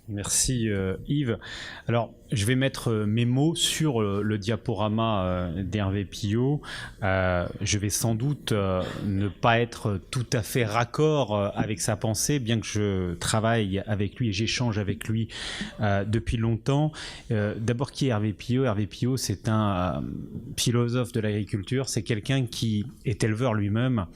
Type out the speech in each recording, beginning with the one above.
Merci Yves. Alors, je vais mettre mes mots sur le diaporama d'Hervé Pillot. Je vais sans doute ne pas être tout à fait raccord avec sa pensée, bien que je travaille avec lui et j'échange avec lui depuis longtemps. D'abord, qui est Hervé Pillot? Hervé Pillot, c'est un philosophe de l'agriculture. C'est quelqu'un qui est éleveur lui-même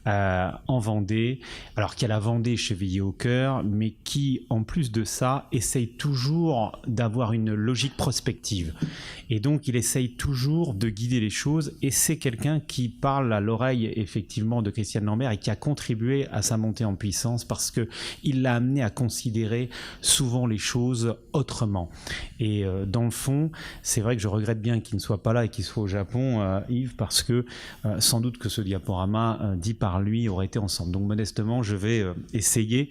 en Vendée, alors qui a la Vendée chevillée au cœur, mais qui, en plus de ça, essaye toujours d'avoir une logique prospective. Et donc, il essaye toujours de guider les choses. Et c'est quelqu'un qui parle à l'oreille, effectivement, de Christiane Lambert et qui a contribué à sa montée en puissance parce qu'il l'a amené à considérer souvent les choses autrement. Et dans le fond, c'est vrai que je regrette bien qu'il ne soit pas là et qu'il soit au Japon, Yves, parce que sans doute que ce diaporama dit par lui aurait été ensemble. Donc, modestement, je vais essayer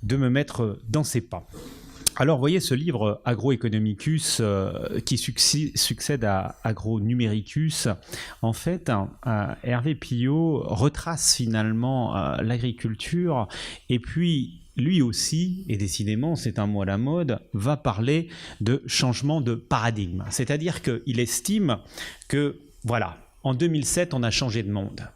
de me mettre dans ses pas. Alors, vous voyez ce livre Agroeconomicus qui succède à Agronumericus. En fait, Hervé Pillot retrace finalement l'agriculture et puis lui aussi, et décidément c'est un mot à la mode, va parler de changement de paradigme. C'est-à-dire qu'il estime que, voilà, en 2007, on a changé de monde.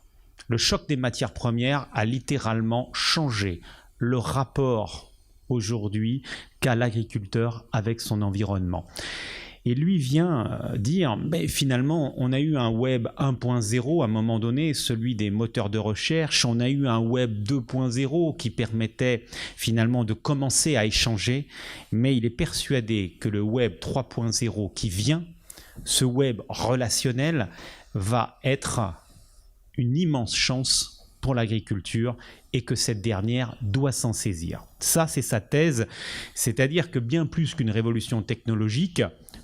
Le choc des matières premières a littéralement changé le rapport aujourd'hui qu'a l'agriculteur avec son environnement. Et lui vient dire, mais finalement, on a eu un web 1.0 à un moment donné, celui des moteurs de recherche, on a eu un web 2.0 qui permettait finalement de commencer à échanger, mais il est persuadé que le web 3.0 qui vient, ce web relationnel, va être une immense chance pour l'agriculture et que cette dernière doit s'en saisir. Ça, c'est sa thèse, c'est-à-dire que bien plus qu'une révolution technologique,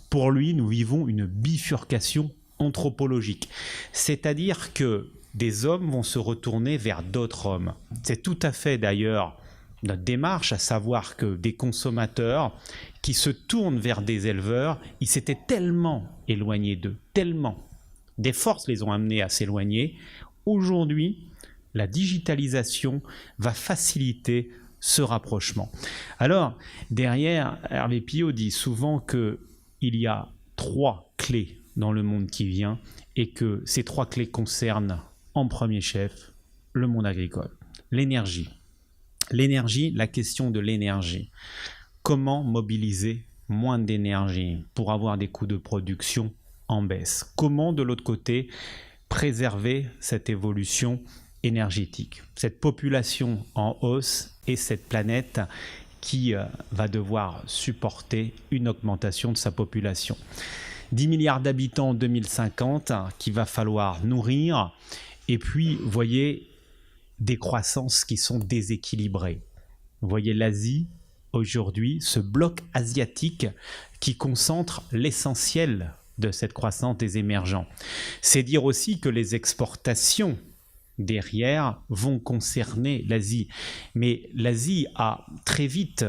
pour lui, nous vivons une bifurcation anthropologique. C'est-à-dire que des hommes vont se retourner vers d'autres hommes. C'est tout à fait d'ailleurs notre démarche, à savoir que des consommateurs qui se tournent vers des éleveurs, ils s'étaient tellement éloignés d'eux, tellement. Des forces les ont amenés à s'éloigner. Aujourd'hui, la digitalisation va faciliter ce rapprochement. Alors, derrière, Hervé Pillot dit souvent qu'il y a 3 clés dans le monde qui vient et que ces 3 clés concernent en premier chef le monde agricole. L'énergie. L'énergie, la question de l'énergie. Comment mobiliser moins d'énergie pour avoir des coûts de production en baisse? Comment, de l'autre côté, préserver cette évolution énergétique, cette population en hausse et cette planète qui va devoir supporter une augmentation de sa population. 10 milliards d'habitants en 2050 qu'il va falloir nourrir et puis, vous voyez, des croissances qui sont déséquilibrées. Vous voyez l'Asie, aujourd'hui, ce bloc asiatique qui concentre l'essentiel de cette croissance des émergents. C'est dire aussi que les exportations derrière vont concerner l'Asie. Mais l'Asie a très vite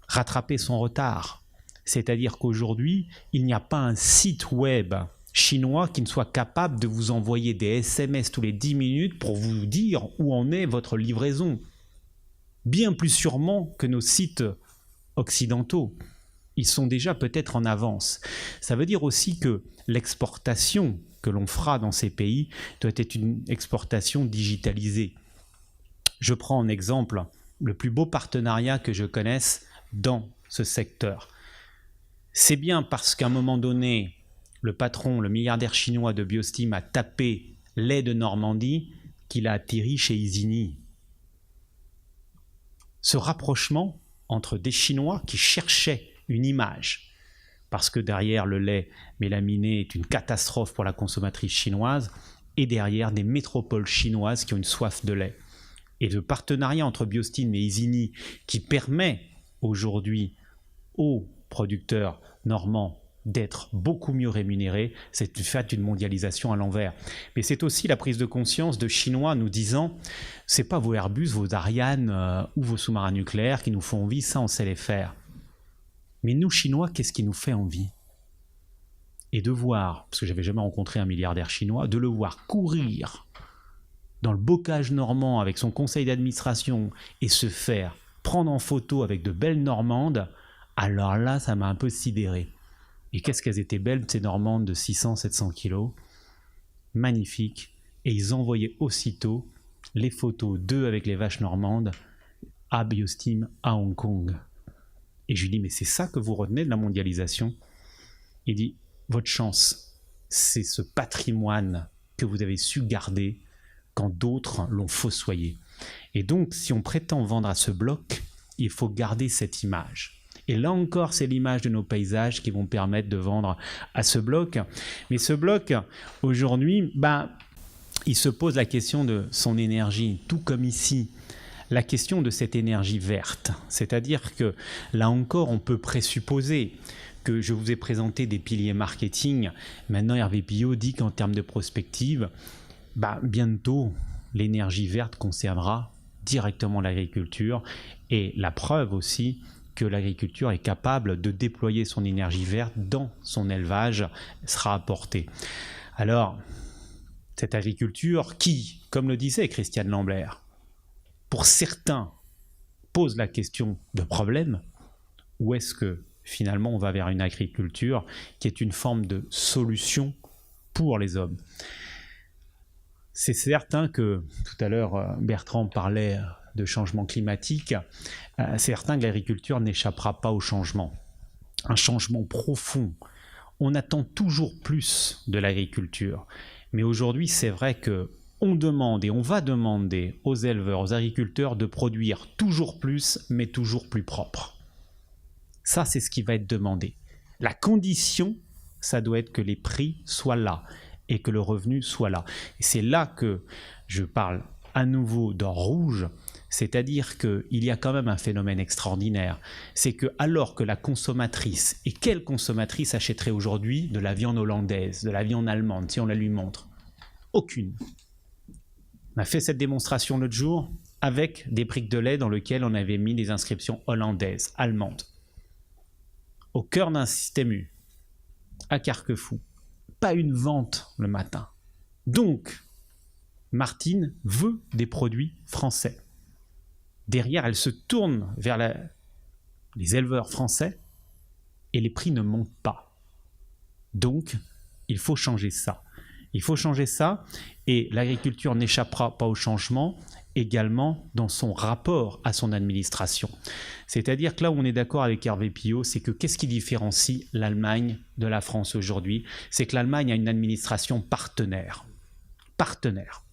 rattrapé son retard. C'est-à-dire qu'aujourd'hui, il n'y a pas un site web chinois qui ne soit capable de vous envoyer des SMS tous les 10 minutes pour vous dire où en est votre livraison. Bien plus sûrement que nos sites occidentaux. Ils sont déjà peut-être en avance. Ça veut dire aussi que l'exportation que l'on fera dans ces pays doit être une exportation digitalisée. Je prends en exemple le plus beau partenariat que je connaisse dans ce secteur. C'est bien parce qu'à un moment donné, le patron, le milliardaire chinois de Biostim a tapé lait de Normandie qu'il a atterri chez Isigny. Ce rapprochement entre des Chinois qui cherchaient une image, parce que derrière le lait mélaminé est une catastrophe pour la consommatrice chinoise, et derrière des métropoles chinoises qui ont une soif de lait. Et le partenariat entre Biostim et Isigny qui permet aujourd'hui aux producteurs normands d'être beaucoup mieux rémunérés, c'est du fait d'une mondialisation à l'envers. Mais c'est aussi la prise de conscience de Chinois nous disant « c'est pas vos Airbus, vos Ariane ou vos sous-marins nucléaires qui nous font envie, ça on sait les faire. » Mais nous, Chinois, qu'est-ce qui nous fait envie? Et de voir, parce que j'avais jamais rencontré un milliardaire chinois, de le voir courir dans le bocage normand avec son conseil d'administration et se faire prendre en photo avec de belles Normandes, alors là, ça m'a un peu sidéré. Et qu'est-ce qu'elles étaient belles, ces Normandes de 600-700 kilos. Magnifiques. Et ils envoyaient aussitôt les photos d'eux avec les vaches normandes à Biostim à Hong Kong. Et je lui dis, mais c'est ça que vous retenez de la mondialisation? Il dit, votre chance, c'est ce patrimoine que vous avez su garder quand d'autres l'ont fossoyé. Et donc, si on prétend vendre à ce bloc, il faut garder cette image. Et là encore, c'est l'image de nos paysages qui vont permettre de vendre à ce bloc. Mais ce bloc, aujourd'hui, il se pose la question de son énergie, tout comme ici, la question de cette énergie verte. C'est-à-dire que là encore, on peut présupposer que je vous ai présenté des piliers marketing. Maintenant, Hervé Pillot dit qu'en termes de prospective, bientôt, l'énergie verte concernera directement l'agriculture. Et la preuve aussi que l'agriculture est capable de déployer son énergie verte dans son élevage sera apportée. Alors, cette agriculture qui, comme le disait Christiane Lambert, pour certains pose la question de problème, ou est-ce que finalement on va vers une agriculture qui est une forme de solution pour les hommes? C'est certain que, tout à l'heure Bertrand parlait de changement climatique, c'est certain que l'agriculture n'échappera pas au changement. Un changement profond. On attend toujours plus de l'agriculture. Mais aujourd'hui, c'est vrai qu'on demande et on va demander aux éleveurs, aux agriculteurs de produire toujours plus, mais toujours plus propre. Ça, c'est ce qui va être demandé. La condition, ça doit être que les prix soient là et que le revenu soit là. Et c'est là que je parle à nouveau d'or rouge, c'est-à-dire qu'il y a quand même un phénomène extraordinaire. C'est que alors que la consommatrice, et quelle consommatrice achèterait aujourd'hui de la viande hollandaise, de la viande allemande, si on la lui montre? Aucune. On a fait cette démonstration l'autre jour avec des briques de lait dans lesquelles on avait mis des inscriptions hollandaises, allemandes. Au cœur d'un système U, à Carquefou. Pas une vente le matin. Donc, Martine veut des produits français. Derrière, elle se tourne vers les éleveurs français et les prix ne montent pas. Donc, il faut changer ça. Il faut changer ça et l'agriculture n'échappera pas au changement également dans son rapport à son administration. C'est-à-dire que là où on est d'accord avec Hervé Pillot, c'est que qu'est-ce qui différencie l'Allemagne de la France aujourd'hui? C'est que l'Allemagne a une administration partenaire. Partenaire.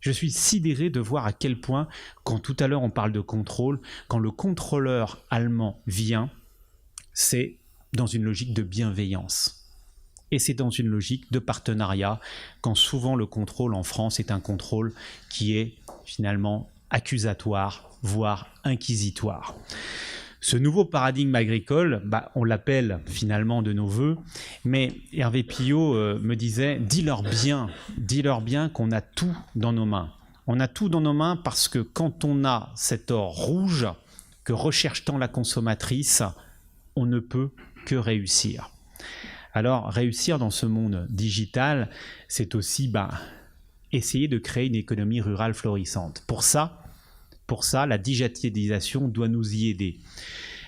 Je suis sidéré de voir à quel point, quand tout à l'heure on parle de contrôle, quand le contrôleur allemand vient, c'est dans une logique de bienveillance. Et c'est dans une logique de partenariat, quand souvent le contrôle en France est un contrôle qui est finalement accusatoire, voire inquisitoire. Ce nouveau paradigme agricole, on l'appelle finalement de nos voeux, mais Hervé Pillot me disait, dis-leur bien qu'on a tout dans nos mains. On a tout dans nos mains parce que quand on a cet or rouge que recherche tant la consommatrice, on ne peut que réussir. Alors, réussir dans ce monde digital, c'est aussi essayer de créer une économie rurale florissante. Pour ça, la digitalisation doit nous y aider.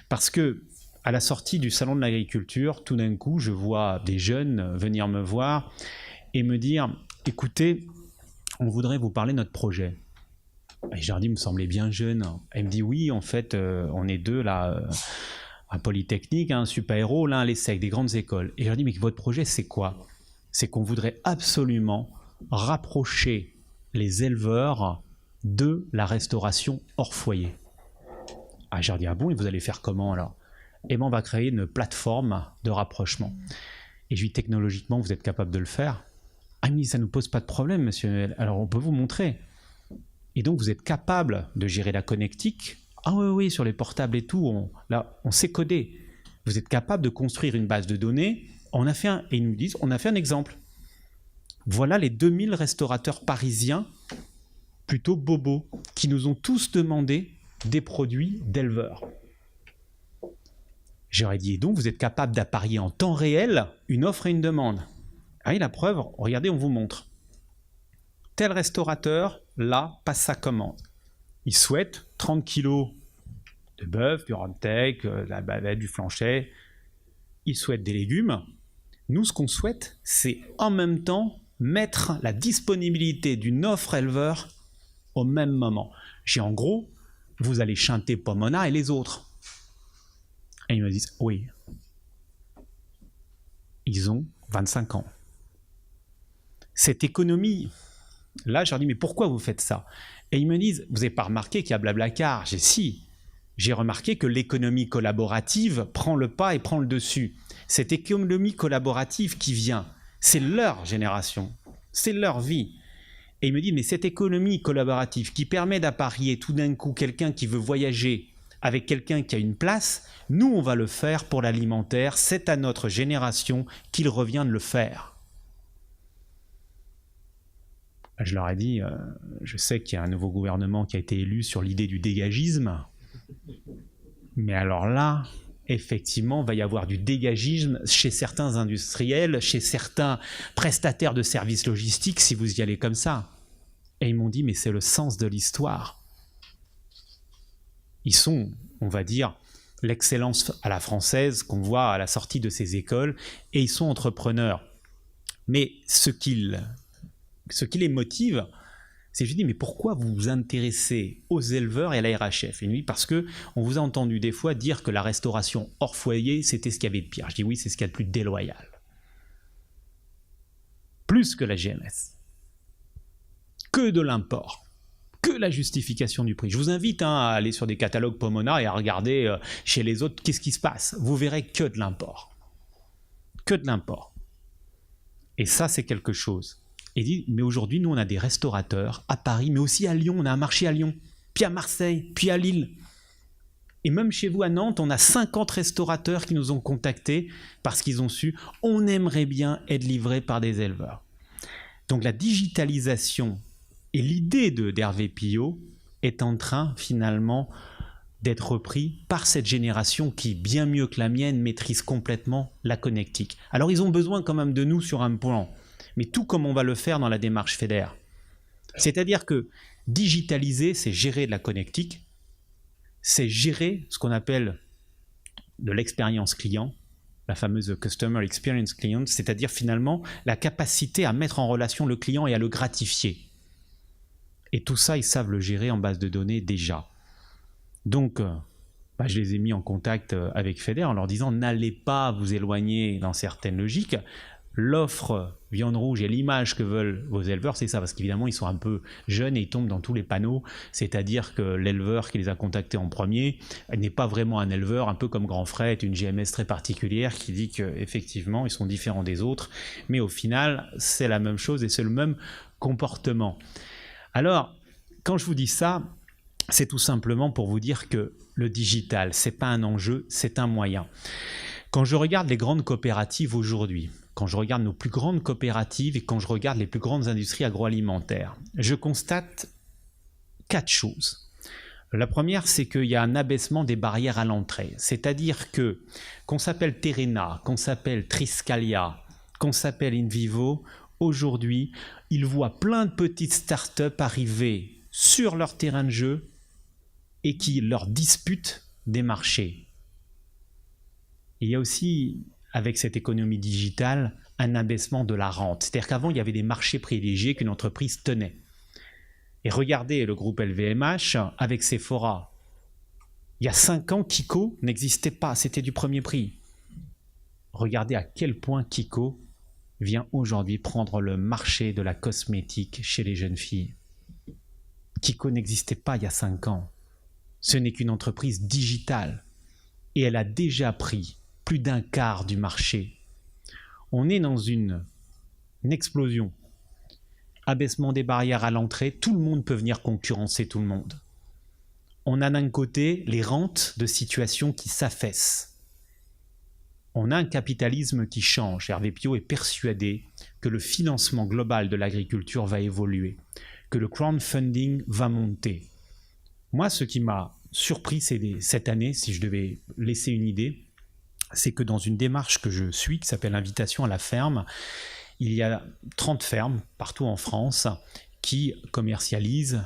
Parce que, à la sortie du salon de l'agriculture, tout d'un coup, je vois des jeunes venir me voir et me dire « Écoutez, on voudrait vous parler de notre projet. » Et je leur dis « Il me semblait bien jeune. » Elle me dit « Oui, en fait, on est deux là... à Polytechnique, un super-héros, l'un à l'ESSEC, des grandes écoles. » Et je leur dis, mais votre projet, c'est quoi? C'est qu'on voudrait absolument rapprocher les éleveurs de la restauration hors foyer. Ah, je leur dis, ah bon, et vous allez faire comment alors? Eh bien, on va créer une plateforme de rapprochement. Et je lui dis, technologiquement, vous êtes capable de le faire? Ah, mais ça ne nous pose pas de problème, monsieur Noël. Alors, on peut vous montrer. Et donc, vous êtes capable de gérer la connectique. Ah oui, sur les portables et tout, on sait coder. Vous êtes capable de construire une base de données. Et ils nous disent, on a fait un exemple. Voilà les 2000 restaurateurs parisiens, plutôt bobos, qui nous ont tous demandé des produits d'éleveurs. J'aurais dit, et donc vous êtes capable d'apparier en temps réel une offre et une demande. Ah oui, la preuve, regardez, on vous montre. Tel restaurateur, là, passe sa commande. Il souhaite 30 kilos de bœuf, du rantec, de la bavette, du flanchet. Ils souhaitent des légumes. Nous, ce qu'on souhaite, c'est en même temps mettre la disponibilité d'une offre éleveur au même moment. J'ai en gros, vous allez chanter Pomona et les autres. Et ils me disent, oui. Ils ont 25 ans. Cette économie, là, je leur dis, mais pourquoi vous faites ça? Et ils me disent, vous n'avez pas remarqué qu'il y a Blablacar? J'ai si. J'ai remarqué que l'économie collaborative prend le pas et prend le dessus. Cette économie collaborative qui vient, c'est leur génération, c'est leur vie. Et il me dit, mais cette économie collaborative qui permet d'apparier tout d'un coup quelqu'un qui veut voyager avec quelqu'un qui a une place, nous, on va le faire pour l'alimentaire. C'est à notre génération qu'il revient de le faire. Je leur ai dit, je sais qu'il y a un nouveau gouvernement qui a été élu sur l'idée du dégagisme, mais alors là, effectivement, il va y avoir du dégagisme chez certains industriels, chez certains prestataires de services logistiques, si vous y allez comme ça. Et ils m'ont dit, mais c'est le sens de l'histoire. Ils sont, on va dire, l'excellence à la française qu'on voit à la sortie de ces écoles, et ils sont entrepreneurs. Mais ce qui les motive, c'est je dis, mais pourquoi vous vous intéressez aux éleveurs et à la RHF? Et lui, parce qu'on vous a entendu des fois dire que la restauration hors foyer, c'était ce qu'il y avait de pire. Je dis oui, c'est ce qu'il y a de plus déloyal. Plus que la GMS. Que de l'import. Que la justification du prix. Je vous invite à aller sur des catalogues Pomona et à regarder chez les autres qu'est-ce qui se passe. Vous verrez que de l'import. Que de l'import. Et ça, c'est quelque chose. Et dit, mais aujourd'hui, nous, on a des restaurateurs à Paris, mais aussi à Lyon. On a un marché à Lyon, puis à Marseille, puis à Lille. Et même chez vous à Nantes, on a 50 restaurateurs qui nous ont contactés parce qu'ils ont su, on aimerait bien être livré par des éleveurs. Donc la digitalisation et l'idée d'Hervé Pillot est en train, finalement, d'être repris par cette génération qui, bien mieux que la mienne, maîtrise complètement la connectique. Alors ils ont besoin quand même de nous sur un plan. Mais tout comme on va le faire dans la démarche FEDER. C'est-à-dire que digitaliser, c'est gérer de la connectique, c'est gérer ce qu'on appelle de l'expérience client, la fameuse Customer Experience Client, c'est-à-dire finalement la capacité à mettre en relation le client et à le gratifier. Et tout ça, ils savent le gérer en base de données déjà. Donc, je les ai mis en contact avec FEDER en leur disant, n'allez pas vous éloigner dans certaines logiques. L'offre viande rouge et l'image que veulent vos éleveurs, c'est ça, parce qu'évidemment, ils sont un peu jeunes et ils tombent dans tous les panneaux, c'est-à-dire que l'éleveur qui les a contactés en premier n'est pas vraiment un éleveur, un peu comme Grand Frais, une GMS très particulière qui dit qu'effectivement, ils sont différents des autres, mais au final, c'est la même chose et c'est le même comportement. Alors, quand je vous dis ça, c'est tout simplement pour vous dire que le digital, c'est pas un enjeu, c'est un moyen. Quand je regarde les grandes coopératives aujourd'hui, quand je regarde nos plus grandes coopératives et quand je regarde les plus grandes industries agroalimentaires, je constate 4 choses. La première, c'est qu'il y a un abaissement des barrières à l'entrée. C'est-à-dire qu'on s'appelle Terrena, qu'on s'appelle Triscalia, qu'on s'appelle InVivo, aujourd'hui, ils voient plein de petites startups arriver sur leur terrain de jeu et qui leur disputent des marchés. Il y a aussi, avec cette économie digitale, un abaissement de la rente. C'est-à-dire qu'avant, il y avait des marchés privilégiés qu'une entreprise tenait. Et regardez le groupe LVMH avec Sephora. Il y a 5 ans, Kiko n'existait pas, c'était du premier prix. Regardez à quel point Kiko vient aujourd'hui prendre le marché de la cosmétique chez les jeunes filles. Kiko n'existait pas il y a 5 ans. Ce n'est qu'une entreprise digitale. Et elle a déjà pris plus d'un quart du marché. On est dans une explosion. Abaissement des barrières à l'entrée, tout le monde peut venir concurrencer tout le monde. On a d'un côté les rentes de situation qui s'affaissent. On a un capitalisme qui change. Hervé Pillot est persuadé que le financement global de l'agriculture va évoluer, que le crowdfunding va monter. Moi, ce qui m'a surpris cette année, si je devais laisser une idée, c'est que dans une démarche que je suis, qui s'appelle Invitation à la ferme, il y a 30 fermes partout en France qui commercialisent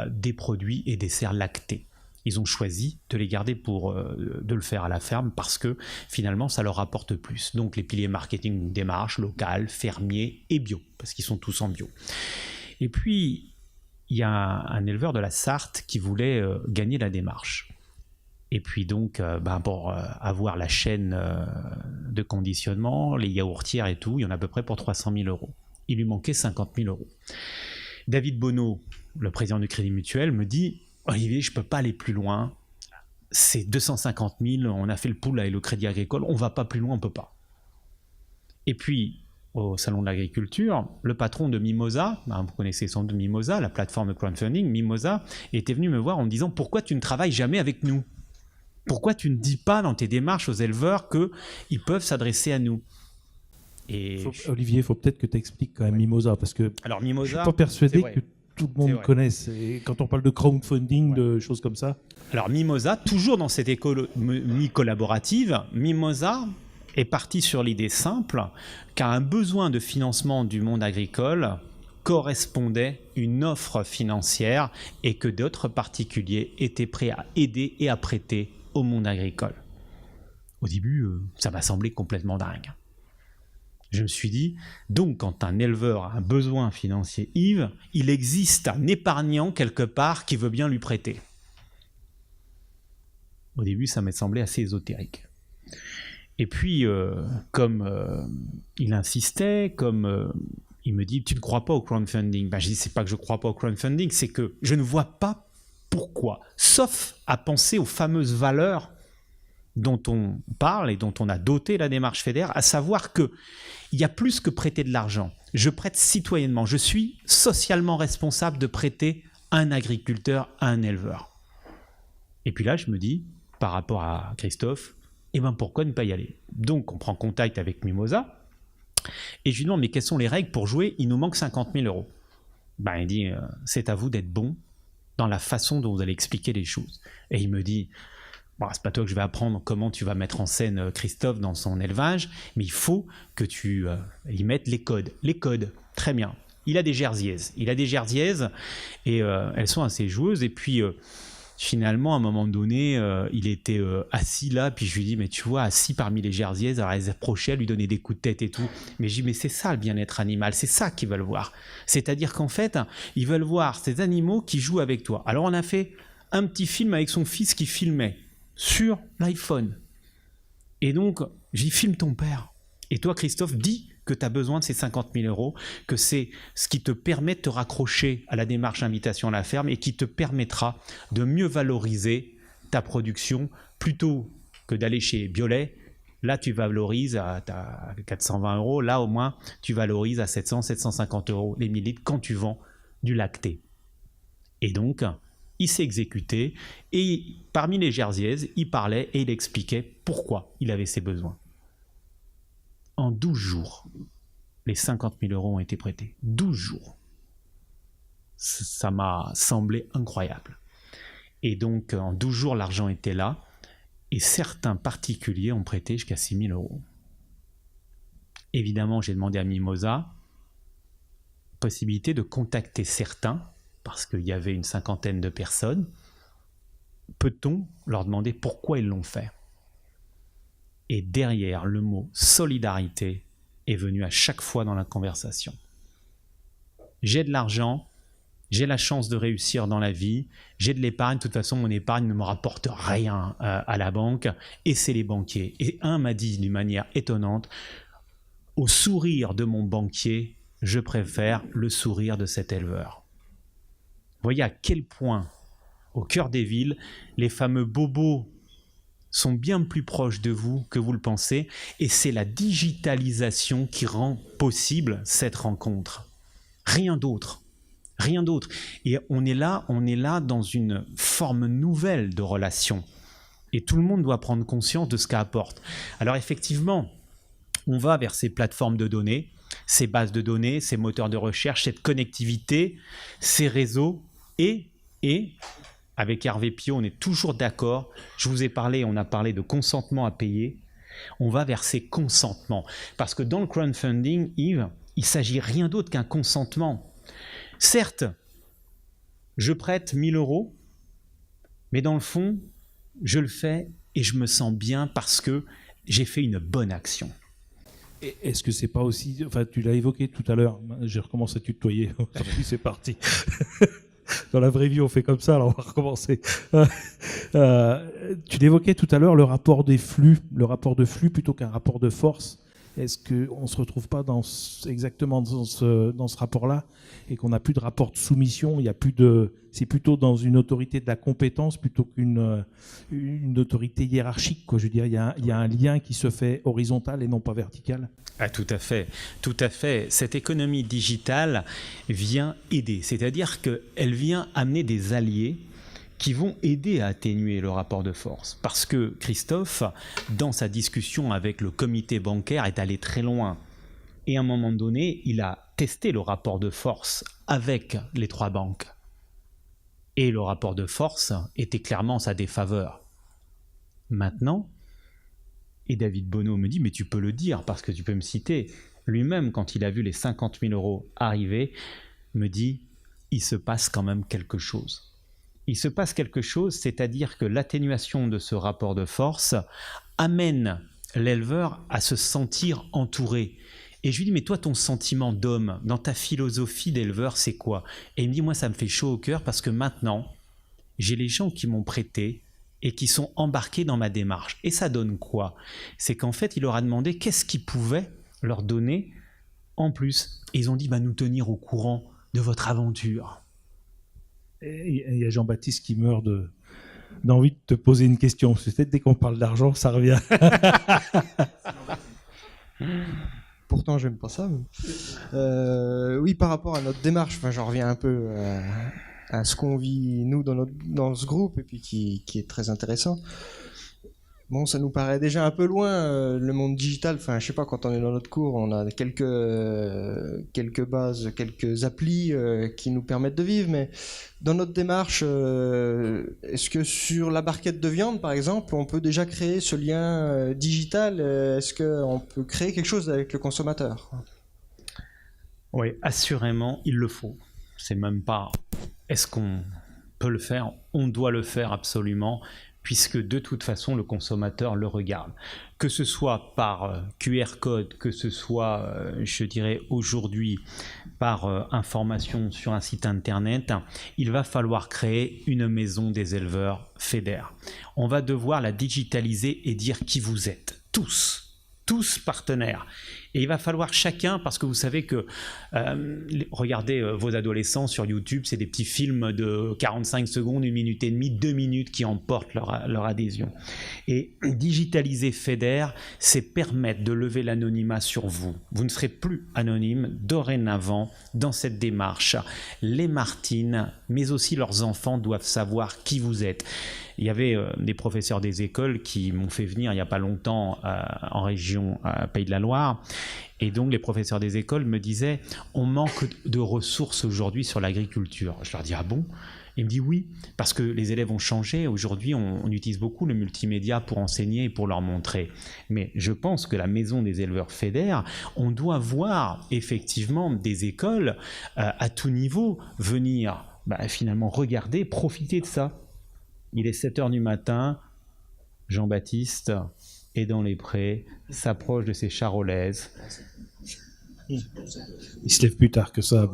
des produits et des desserts lactés. Ils ont choisi de les garder de le faire à la ferme parce que finalement ça leur rapporte plus. Donc les piliers marketing, démarche, local, fermier et bio, parce qu'ils sont tous en bio. Et puis il y a un éleveur de la Sarthe qui voulait gagner la démarche. Et puis donc, pour avoir la chaîne de conditionnement, les yaourtières et tout, il y en a à peu près pour 300 000 €. Il lui manquait 50 000 €. David Bonneau, le président du Crédit Mutuel, me dit « Olivier, je ne peux pas aller plus loin. C'est 250 000, on a fait le pool avec le Crédit Agricole, on ne va pas plus loin, on ne peut pas. » Et puis, au Salon de l'Agriculture, le patron de Mimosa, vous connaissez sans doute Mimosa, la plateforme de crowdfunding, Mimosa, était venu me voir en me disant « Pourquoi tu ne travailles jamais avec nous ? Pourquoi tu ne dis pas dans tes démarches aux éleveurs qu'ils peuvent s'adresser à nous ?» Olivier, il faut peut-être que tu expliques quand même Mimosa, parce que alors, Mimosa, je ne suis pas persuadé que tout le monde connaisse. Et quand on parle de crowdfunding, de choses comme ça. Alors Mimosa, toujours dans cette économie collaborative, Mimosa est parti sur l'idée simple qu'à un besoin de financement du monde agricole correspondait une offre financière et que d'autres particuliers étaient prêts à aider et à prêter au monde agricole. Au début, ça m'a semblé complètement dingue. Je me suis dit, donc quand un éleveur a un besoin financier, Yves, il existe un épargnant quelque part qui veut bien lui prêter. Au début, ça m'a semblé assez ésotérique. Et puis, comme il insistait, comme il me dit, tu ne crois pas au crowdfunding. Je dis, c'est pas que je ne crois pas au crowdfunding, c'est que je ne vois pas pourquoi, sauf à penser aux fameuses valeurs dont on parle et dont on a doté la démarche fédère, à savoir qu'il y a plus que prêter de l'argent. Je prête citoyennement, je suis socialement responsable de prêter à un agriculteur, à un éleveur. Et puis là, je me dis, par rapport à Christophe, pourquoi ne pas y aller? Donc, on prend contact avec Mimosa, et je lui demande, mais quelles sont les règles pour jouer? Il nous manque 50 000 €. Il dit, c'est à vous d'être bon dans la façon dont vous allez expliquer les choses. Et il me dit, c'est pas toi que je vais apprendre comment tu vas mettre en scène Christophe dans son élevage, mais il faut que tu y mettes les codes. Les codes, très bien. Il a des jerseys et elles sont assez joueuses. Et puis finalement, à un moment donné, il était assis là, puis je lui dis, mais tu vois, assis parmi les jerseys, alors elle s'approchait, lui donner des coups de tête et tout. Mais je dis, mais c'est ça le bien-être animal, c'est ça qu'ils veulent voir. C'est-à-dire qu'en fait, ils veulent voir ces animaux qui jouent avec toi. Alors on a fait un petit film avec son fils qui filmait sur l'iPhone. Et donc, j'y filme ton père. Et toi, Christophe, dis que tu as besoin de ces 50 000 €, que c'est ce qui te permet de te raccrocher à la démarche d'invitation à la ferme et qui te permettra de mieux valoriser ta production plutôt que d'aller chez Biolay. Là, tu valorises à 420 €. Là, au moins, tu valorises à 700, 750 € les millilitres quand tu vends du lacté. Et donc, il s'est exécuté et parmi les jerseys, il parlait et il expliquait pourquoi il avait ses besoins. En 12 jours, les 50 000 € ont été prêtés. 12 jours. Ça m'a semblé incroyable. Et donc, en 12 jours, l'argent était là et certains particuliers ont prêté jusqu'à 6 000 €. Évidemment, j'ai demandé à Mimosa possibilité de contacter certains parce qu'il y avait une 50aine de personnes. Peut-on leur demander pourquoi ils l'ont fait? Et derrière, le mot solidarité est venu à chaque fois dans la conversation. J'ai de l'argent, j'ai la chance de réussir dans la vie, j'ai de l'épargne, de toute façon mon épargne ne me rapporte rien à la banque, et c'est les banquiers. Et un m'a dit d'une manière étonnante, au sourire de mon banquier, je préfère le sourire de cet éleveur. Vous voyez à quel point, au cœur des villes, les fameux bobos sont bien plus proches de vous que vous le pensez, et c'est la digitalisation qui rend possible cette rencontre. Rien d'autre. Rien d'autre. Et on est là dans une forme nouvelle de relation. Et tout le monde doit prendre conscience de ce qu'apporte. Alors effectivement, on va vers ces plateformes de données, ces bases de données, ces moteurs de recherche, cette connectivité, ces réseaux, et avec Hervé Piot, on est toujours d'accord. Je vous ai parlé, on a parlé de consentement à payer. On va vers ces consentements. Parce que dans le crowdfunding, Yves, il ne s'agit rien d'autre qu'un consentement. Certes, je prête 1 000 €, Mais dans le fond, je le fais et je me sens bien parce que j'ai fait une bonne action. Est-ce que c'est pas aussi, enfin tu l'as évoqué tout à l'heure, j'ai recommencé à tutoyer, c'est parti. Dans la vraie vie on fait comme ça, alors on va recommencer. Tu l'évoquais tout à l'heure, le rapport de flux plutôt qu'un rapport de force. Est-ce qu'on ne se retrouve pas exactement dans ce rapport-là et qu'on n'a plus de rapport de soumission, c'est plutôt dans une autorité de la compétence plutôt qu'une autorité hiérarchique, quoi. Je veux dire, il y a un lien qui se fait horizontal et non pas vertical. Ah, tout à fait, tout à fait. Cette économie digitale vient aider, c'est-à-dire qu'elle vient amener des alliés qui vont aider à atténuer le rapport de force. Parce que Christophe, dans sa discussion avec le comité bancaire, est allé très loin. Et à un moment donné, il a testé le rapport de force avec les 3 banques. Et le rapport de force était clairement en sa défaveur. Maintenant, et David Bonneau me dit, mais tu peux le dire, parce que tu peux me citer, lui-même, quand il a vu les 50 000 € arriver, me dit, il se passe quand même quelque chose. Il se passe quelque chose, c'est-à-dire que l'atténuation de ce rapport de force amène l'éleveur à se sentir entouré. Et je lui dis, mais toi, ton sentiment d'homme, dans ta philosophie d'éleveur, c'est quoi? Et il me dit, moi, ça me fait chaud au cœur parce que maintenant, j'ai les gens qui m'ont prêté et qui sont embarqués dans ma démarche. Et ça donne quoi? C'est qu'en fait, il leur a demandé qu'est-ce qu'il pouvait leur donner en plus. Et ils ont dit, nous tenir au courant de votre aventure. Et il y a Jean-Baptiste qui meurt d'envie de te poser une question. Peut-être dès qu'on parle d'argent, ça revient. Pourtant, j'aime pas ça. Mais... oui, par rapport à notre démarche, j'en reviens un peu à ce qu'on vit, nous, dans ce groupe, et puis qui est très intéressant. Bon, ça nous paraît déjà un peu loin, le monde digital. Je sais pas, quand on est dans notre cours, on a quelques bases, quelques applis qui nous permettent de vivre, mais dans notre démarche, est-ce que sur la barquette de viande, par exemple, on peut déjà créer ce lien digital? Est-ce qu'on peut créer quelque chose avec le consommateur? Oui, assurément, il le faut. C'est même pas est-ce qu'on peut le faire, on doit le faire absolument, puisque de toute façon le consommateur le regarde. Que ce soit par QR code, que ce soit, je dirais aujourd'hui, par information sur un site internet, il va falloir créer une maison des éleveurs FEDER. On va devoir la digitaliser et dire qui vous êtes, tous partenaires. Et il va falloir chacun, parce que vous savez que, regardez vos adolescents sur YouTube, c'est des petits films de 45 secondes, 1 minute et demie, 2 minutes qui emportent leur adhésion. Et digitaliser FEDER, c'est permettre de lever l'anonymat sur vous. Vous ne serez plus anonyme dorénavant dans cette démarche. Les Martines, mais aussi leurs enfants doivent savoir qui vous êtes. Il y avait des professeurs des écoles qui m'ont fait venir il n'y a pas longtemps en région Pays de la Loire. Et donc les professeurs des écoles me disaient « on manque de ressources aujourd'hui sur l'agriculture ». Je leur dis « ah bon ?» Il me dit « oui, parce que les élèves ont changé. Aujourd'hui, on utilise beaucoup le multimédia pour enseigner et pour leur montrer. Mais je pense que la maison des éleveurs FEDER, on doit voir effectivement des écoles à tout niveau venir finalement regarder, profiter de ça. Il est 7h du matin, Jean-Baptiste est dans les prés, s'approche de ses charolaises. Il se lève plus tard que ça.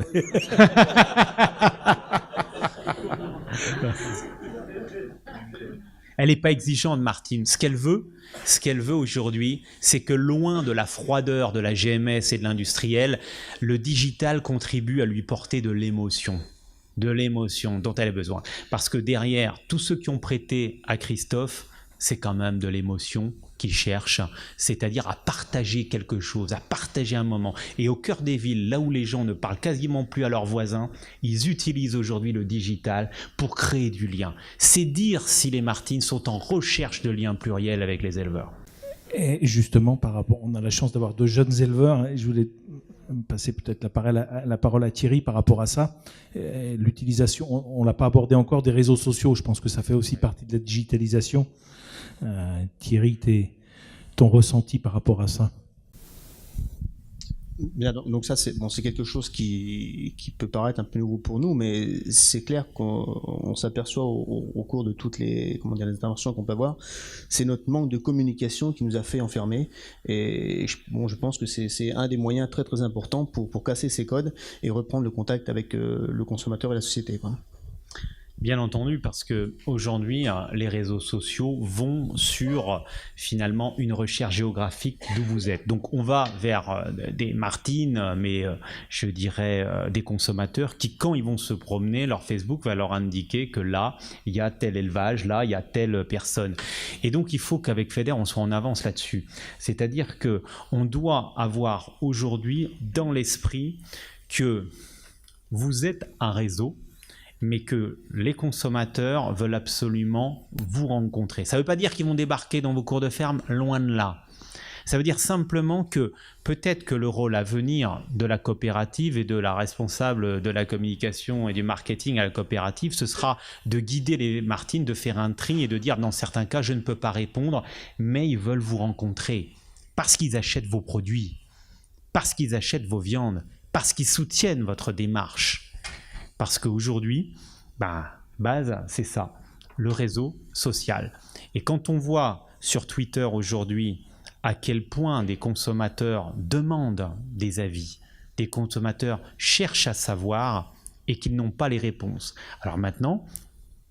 Elle n'est pas exigeante, Martine. Ce qu'elle veut aujourd'hui, c'est que loin de la froideur de la GMS et de l'industriel, le digital contribue à lui porter de l'émotion dont elle a besoin. Parce que derrière, tous ceux qui ont prêté à Christophe, c'est quand même de l'émotion qu'ils cherchent, c'est-à-dire à partager quelque chose, à partager un moment. Et au cœur des villes, là où les gens ne parlent quasiment plus à leurs voisins, ils utilisent aujourd'hui le digital pour créer du lien. C'est dire si les Martines sont en recherche de liens pluriels avec les éleveurs. Et justement, par rapport, on a la chance d'avoir 2 jeunes éleveurs, et je voulais passer peut-être la parole à Thierry par rapport à ça. L'utilisation, on ne l'a pas abordé encore, des réseaux sociaux, je pense que ça fait aussi partie de la digitalisation. Thierry, ton ressenti par rapport à ça? Bien, donc ça c'est quelque chose qui peut paraître un peu nouveau pour nous, mais c'est clair qu'on s'aperçoit au cours de toutes les les interventions qu'on peut avoir, c'est notre manque de communication qui nous a fait enfermer. Et je pense que c'est un des moyens très très importants pour casser ces codes et reprendre le contact avec le consommateur et la société, quoi. Bien entendu, parce que aujourd'hui, les réseaux sociaux vont sur finalement une recherche géographique d'où vous êtes. Donc, on va vers des Martines, mais je dirais des consommateurs qui, quand ils vont se promener, leur Facebook va leur indiquer que là, il y a tel élevage, là, il y a telle personne. Et donc, il faut qu'avec FEDER, on soit en avance là-dessus. C'est-à-dire que on doit avoir aujourd'hui dans l'esprit que vous êtes un réseau, mais que les consommateurs veulent absolument vous rencontrer. Ça ne veut pas dire qu'ils vont débarquer dans vos cours de ferme, loin de là. Ça veut dire simplement que peut-être que le rôle à venir de la coopérative et de la responsable de la communication et du marketing à la coopérative, ce sera de guider les Martines, de faire un tri et de dire dans certains cas, je ne peux pas répondre, mais ils veulent vous rencontrer parce qu'ils achètent vos produits, parce qu'ils achètent vos viandes, parce qu'ils soutiennent votre démarche. Parce qu'aujourd'hui, base, c'est ça, le réseau social. Et quand on voit sur Twitter aujourd'hui à quel point des consommateurs demandent des avis, des consommateurs cherchent à savoir et qu'ils n'ont pas les réponses. Alors maintenant,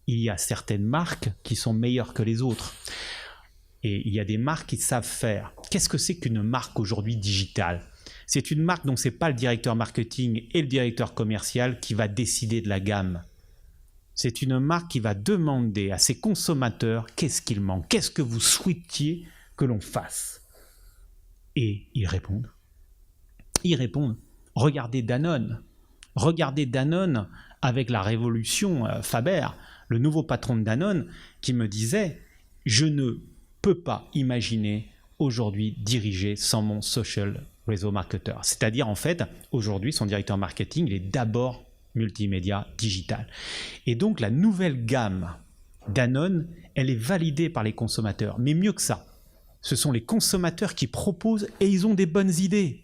il y a certaines marques qui sont meilleures que les autres. Et il y a des marques qui savent faire. Qu'est-ce que c'est qu'une marque aujourd'hui digitale ? C'est une marque dont ce n'est pas le directeur marketing et le directeur commercial qui va décider de la gamme. C'est une marque qui va demander à ses consommateurs qu'est-ce qu'il manque, qu'est-ce que vous souhaitiez que l'on fasse. Et ils répondent. Ils répondent. Regardez Danone. Regardez Danone avec la révolution Faber, le nouveau patron de Danone, qui me disait « Je ne peux pas imaginer aujourd'hui diriger sans mon social réseau marketeur ». C'est-à-dire, en fait, aujourd'hui, son directeur marketing, il est d'abord multimédia digital. Et donc, la nouvelle gamme Danone, elle est validée par les consommateurs. Mais mieux que ça, ce sont les consommateurs qui proposent et ils ont des bonnes idées.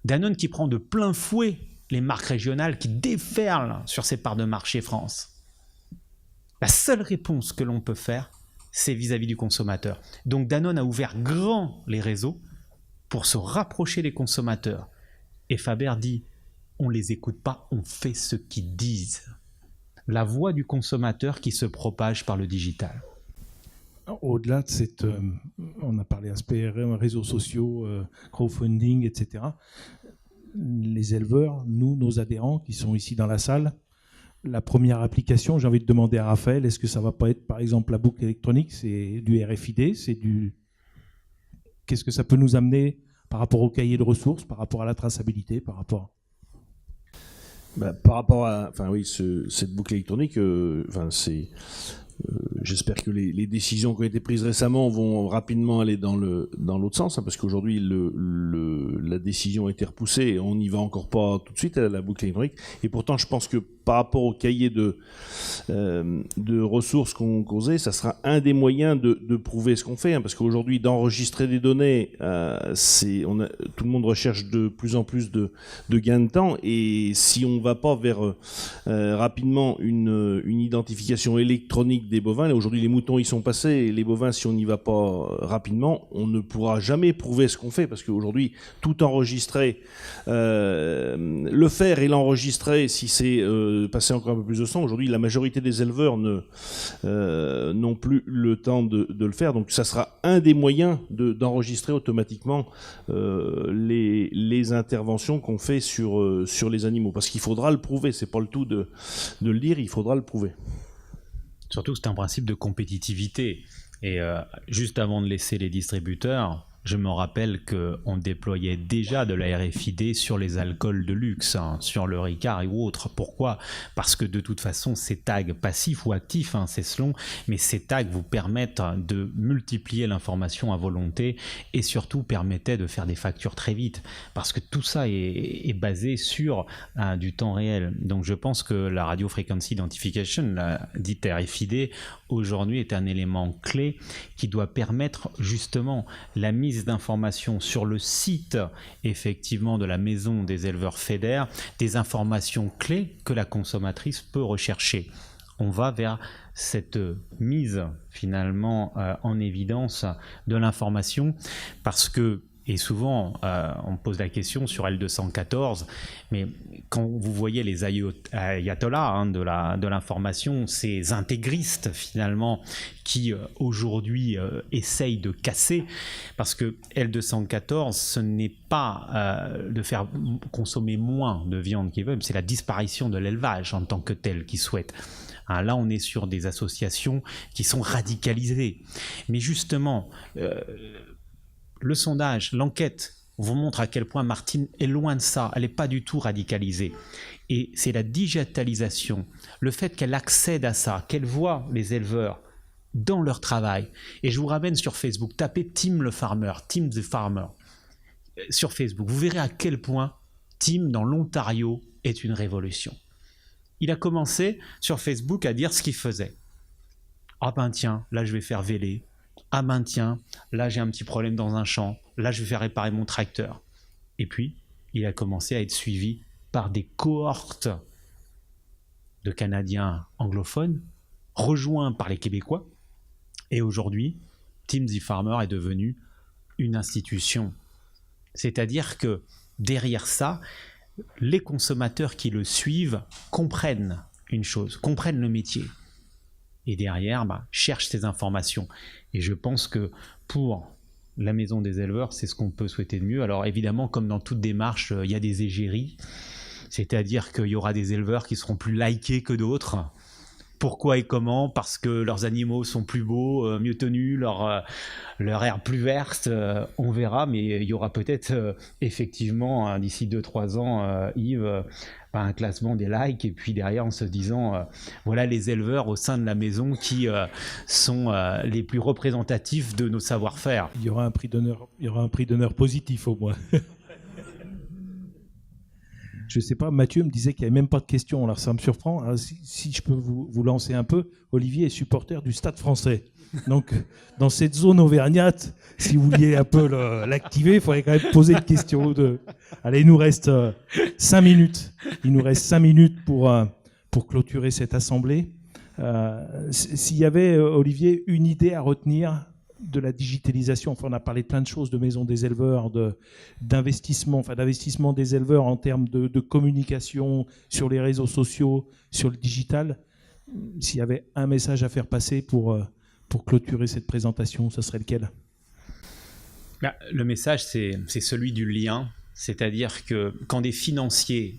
Danone qui prend de plein fouet les marques régionales qui déferlent sur ses parts de marché France. La seule réponse que l'on peut faire, c'est vis-à-vis du consommateur. Donc Danone a ouvert grand les réseaux pour se rapprocher des consommateurs. Et Faber dit, on ne les écoute pas, on fait ce qu'ils disent. La voix du consommateur qui se propage par le digital. Au-delà de cette... on a parlé aspect réseaux sociaux, crowdfunding, etc. Les éleveurs, nous, nos adhérents qui sont ici dans la salle, la première application, j'ai envie de demander à Raphaël, est-ce que ça ne va pas être par exemple la boucle électronique, c'est du RFID, c'est du... Qu'est-ce que ça peut nous amener par rapport au cahier de ressources, par rapport à la traçabilité, par rapport... Par rapport à, cette boucle électronique, j'espère que les décisions qui ont été prises récemment vont rapidement aller dans l'autre sens, parce qu'aujourd'hui la décision a été repoussée et on n'y va encore pas tout de suite à la boucle électronique. Et pourtant, je pense que par rapport au cahier de ressources qu'on causait, ça sera un des moyens de prouver ce qu'on fait, parce qu'aujourd'hui, d'enregistrer des données, tout le monde recherche de plus en plus de gains de temps, et si on ne va pas vers rapidement une identification électronique des bovins, là aujourd'hui les moutons y sont passés, et les bovins, si on n'y va pas rapidement, on ne pourra jamais prouver ce qu'on fait, parce qu'aujourd'hui, tout enregistrer, le faire et l'enregistrer, si c'est passer encore un peu plus de temps, aujourd'hui la majorité des éleveurs n'ont plus le temps de le faire, donc ça sera un des moyens d'enregistrer automatiquement les interventions qu'on fait sur les animaux, parce qu'il faudra le prouver, c'est pas le tout de le dire, il faudra le prouver. Surtout que c'est un principe de compétitivité. Et juste avant de laisser les distributeurs, je me rappelle qu'on déployait déjà de la RFID sur les alcools de luxe, sur le Ricard et autres. Pourquoi ? Parce que de toute façon, ces tags passifs ou actifs, c'est selon, mais ces tags vous permettent de multiplier l'information à volonté et surtout permettaient de faire des factures très vite. Parce que tout ça est basé sur du temps réel. Donc je pense que la Radio Frequency Identification, la dite RFID, aujourd'hui est un élément clé qui doit permettre justement la mise mise d'informations sur le site effectivement de la maison des éleveurs FEDER, des informations clés que la consommatrice peut rechercher. On va vers cette mise finalement en évidence de l'information parce que, et souvent on me pose la question sur L214, mais quand vous voyez les ayatollahs de l'information, ces intégristes finalement qui aujourd'hui essayent de casser, parce que L214 ce n'est pas de faire consommer moins de viande qu'ils veulent, c'est la disparition de l'élevage en tant que tel qu'ils souhaitent. Là, on est sur des associations qui sont radicalisées. Mais justement, le sondage, l'enquête vous montre à quel point Martine est loin de ça. Elle n'est pas du tout radicalisée. Et c'est la digitalisation, le fait qu'elle accède à ça, qu'elle voit les éleveurs dans leur travail. Et je vous ramène sur Facebook, tapez Tim le Farmer, Tim the Farmer, sur Facebook. Vous verrez à quel point Tim, dans l'Ontario, est une révolution. Il a commencé sur Facebook à dire ce qu'il faisait. Ah ben tiens, là je vais faire véler. Ah ben tiens, là j'ai un petit problème dans un champ. Là je vais faire réparer mon tracteur. Et puis, il a commencé à être suivi par des cohortes de Canadiens anglophones, rejoints par les Québécois. Et aujourd'hui, Tim the Farmer est devenu une institution. C'est-à-dire que derrière ça, les consommateurs qui le suivent comprennent une chose, comprennent le métier. Et derrière, cherchent ces informations. Et je pense que pour la maison des éleveurs, c'est ce qu'on peut souhaiter de mieux. Alors évidemment, comme dans toute démarche, il y a des égéries. C'est-à-dire qu'il y aura des éleveurs qui seront plus likés que d'autres. Pourquoi et comment? Parce que leurs animaux sont plus beaux, mieux tenus, leur air plus verte, on verra, mais il y aura peut-être effectivement d'ici 2-3 ans, Yves, un classement des likes, et puis derrière en se disant voilà les éleveurs au sein de la maison qui sont les plus représentatifs de nos savoir-faire. Il y aura un prix d'honneur positif au moins. Je ne sais pas, Mathieu me disait qu'il n'y avait même pas de questions, alors ça me surprend. Alors, si je peux vous lancer un peu, Olivier est supporter du Stade français. Donc, dans cette zone auvergnate, si vous vouliez un peu l'activer, il faudrait quand même poser une question. Allez, il nous reste 5 minutes. Il nous reste 5 minutes pour clôturer cette assemblée. S'il y avait, Olivier, une idée à retenir de la digitalisation, enfin on a parlé de plein de choses, de maison des éleveurs, d'investissement des éleveurs en termes de communication sur les réseaux sociaux, sur le digital. S'il y avait un message à faire passer pour clôturer cette présentation, ce serait lequel? Le message, c'est celui du lien, c'est-à-dire que quand des financiers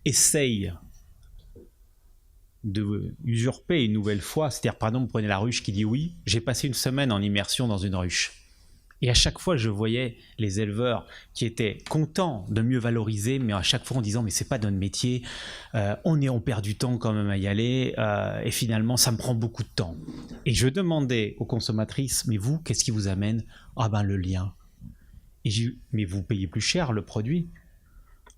essayent de usurper une nouvelle fois, c'est-à-dire par exemple, vous prenez la ruche qui dit oui, j'ai passé une semaine en immersion dans une ruche. Et à chaque fois, je voyais les éleveurs qui étaient contents de mieux valoriser, mais à chaque fois en disant mais c'est pas notre métier, on perd du temps quand même à y aller, et finalement ça me prend beaucoup de temps. Et je demandais aux consommatrices, mais vous, qu'est-ce qui vous amène? Ah ben le lien. Et j'ai dit, mais vous payez plus cher le produit?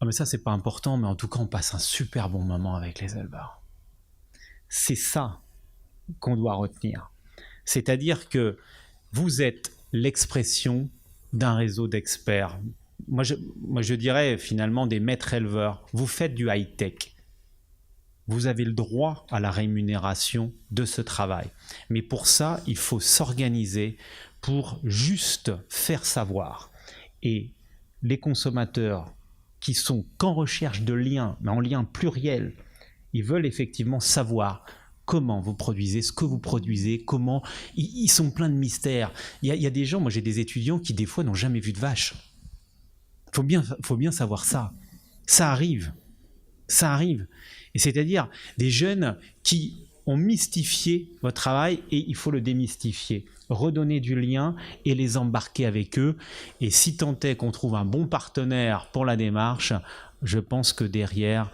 Ah mais ça c'est pas important, mais en tout cas on passe un super bon moment avec les éleveurs. C'est ça qu'on doit retenir. C'est-à-dire que vous êtes l'expression d'un réseau d'experts. Moi, je dirais finalement des maîtres éleveurs. Vous faites du high-tech. Vous avez le droit à la rémunération de ce travail. Mais pour ça, il faut s'organiser pour juste faire savoir. Et les consommateurs qui sont qu'en recherche de liens, mais en liens pluriels, ils veulent effectivement savoir comment vous produisez, ce que vous produisez, comment... Ils sont pleins de mystères. Il y a des gens, moi j'ai des étudiants qui des fois n'ont jamais vu de vache. Faut bien savoir ça. Ça arrive. Et c'est-à-dire des jeunes qui ont mystifié votre travail et il faut le démystifier. Redonner du lien et les embarquer avec eux. Et si tant est qu'on trouve un bon partenaire pour la démarche, je pense que derrière,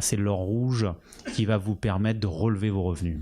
c'est l'or rouge qui va vous permettre de relever vos revenus.